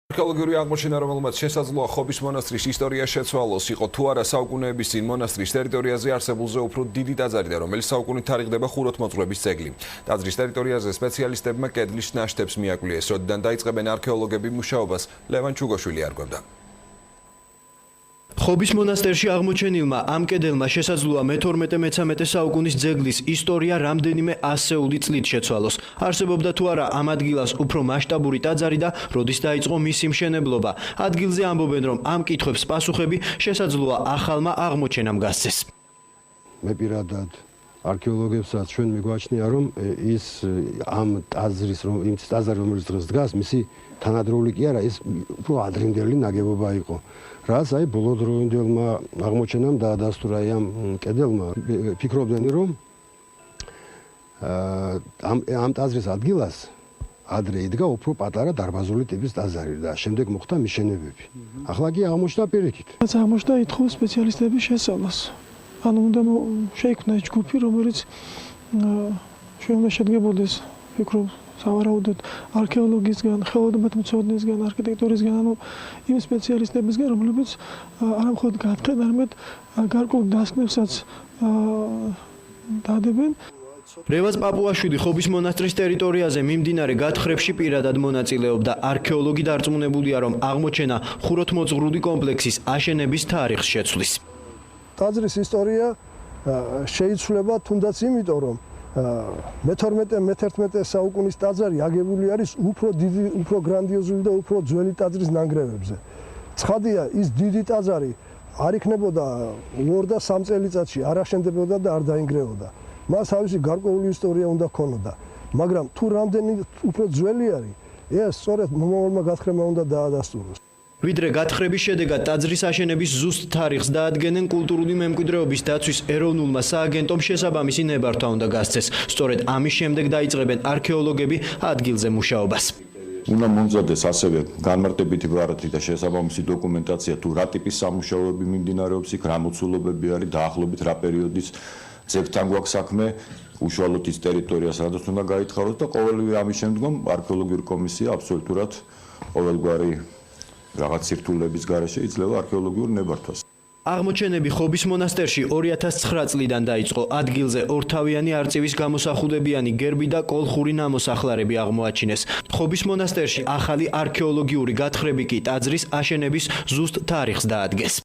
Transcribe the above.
არქეოლოგიური აღმოჩენა, რომელმაც შესაძლოა ხობის მონასტრის ისტორია შეცვალოს, იყო თუ არა საუკუნეების წინ მონასტრის ტერიტორიაზე არსებულზე უფრო დიდი ტაძარი და რომელიც საუკუნით თარიღდება ხუროთმოძღვრების ძეგლი. ტაძრის ტერიტორიაზე სპეციალისტებმა კედლის ნაშთებს მიაკვლიეს, როდიდან დაიწყებენ არქეოლოგები მუშაობას, ლევან ჩუგოშვილი არკვევდა. ხობის მონასტერში აღმოჩენილმა ამ კედელმა შესაძლოა მე-12-13 საუკუნის ძეგლის ისტორია რამდენიმე ასეული წლით შეცვალოს. არსებობდა თუ არა ამ ადგილას უფრო მასშტაბური ტაძარი და როდის დაიწყო მისი მშენებლობა. ადგილზე ამბობენ, რომ ამ კითხვებს პასუხები შესაძლოა ახალმა აღმოჩენამ გასცეს. მე პირადად არქეოლოგებსაც ჩვენ მიგვაჩნია, რომ ის ამ ტაძრის რომელიც დღეს დგას, მისი თანადროული კი არა, ის უფრო ადრინდელი ნაგებობა იყო. რაც აი ბოლოდროინდელმა აღმოჩენამ დაადასტურა ამ კედელმა. ფიქრობდნენ, რომ ამ ტაძრის ადგილას ადრე იდგა უფრო პატარა დარბაზული ტიპის ტაძარი და შემდეგ მოხდა მიშენებები. ახლა კი აღმოჩნდა პირიქით. რაც აღმოჩნდა ითხოვს სპეციალისტების შესწავლას. ანუ უნდა შეიქმნა ჯგუფი, რომელიც ჩვენ უნდა შედგებოდეს, ვფიქრობ, სავარაუდოდ არქეოლოგისგან, ხელოვნებათმცოდნისგან, არქიტექტორისგან, ანუ იმ სპეციალისტებისგან, რომლებიც არა მხოლოდ გათხრენ, არამედ გარკვეულ დასკვნებსაც დადებენ. რევაზ პაპუაშვილი ხობის მონასტრის ტერიტორიაზე მიმდინარე გათხრებში პირადად მონაწილეობდა. არქეოლოგი დარწმუნებულია, რომ აღმოჩენა ხუროთმოძღვრული კომპლექსის აშენების თარიღს შეცვლის. ტაძრის ისტორია შეიცვლება თუნდაც იმიტომ, რომ მე-12-მე-11 საუკუნის ტაძარი აგებული არის უფრო დიდი, უფრო გრანდიოზული და უფრო ძველი ტაძრის ნანგრევებზე. ცხადია, ის დიდი ტაძარი არ იქნებოდა 2 და 3 წელიწადში, არ აშენდებოდა და არ დაინგრეოდა. მას თავისი გარკვეული ისტორია უნდა ქონოდა. მაგრამ თუ რამდენი უფრო ძველი არის, ეს სწორედ მომავალმა გათხრებმა უნდა დაადასტუროს. ვიდრე გათხრების შედეგად ტაძრის აშენების ზუსტ თარიღს დაადგენენ, კულტურული მემკვიდრეობის დაცვის ეროვნულმა სააგენტომ შესაბამისი ნებართვა უნდა გასცეს. სწორედ ამის შემდეგ დაიწყებენ არქეოლოგები ადგილზე მუშაობას. უნდა მომზადდეს ასევე განმარტებითი ბარათი და შესაბამისი დოკუმენტაცია, თუ რა ტიპის სამუშაოები მიმდინარეობს იქ, რა მოცულობები არის, დაახლოებით რა პერიოდის ძეგლთან გვაქვს საქმე, უშუალოდ ის ტერიტორია, სადაც უნდა გაითხაროს და ყოველივე ამის შემდგომ არქეოლოგიური კომისია აბსოლუტურად ყოველგვარი რაღაც სირთულეების გარეშე იძლევა არქეოლოგიურ ნებართვას. აღმოჩენები ხობის მონასტერში 2009 წლიდან დაიწყო. ადგილზე ორთავიანი არწივის გამოსახულებიანი გერბი და კოლხური ნამოსახლარები აღმოაჩინეს. ხობის მონასტერში ახალი არქეოლოგიური გათხრები კი ტაძრის აშენების ზუსტ თარიღს დაადგეს.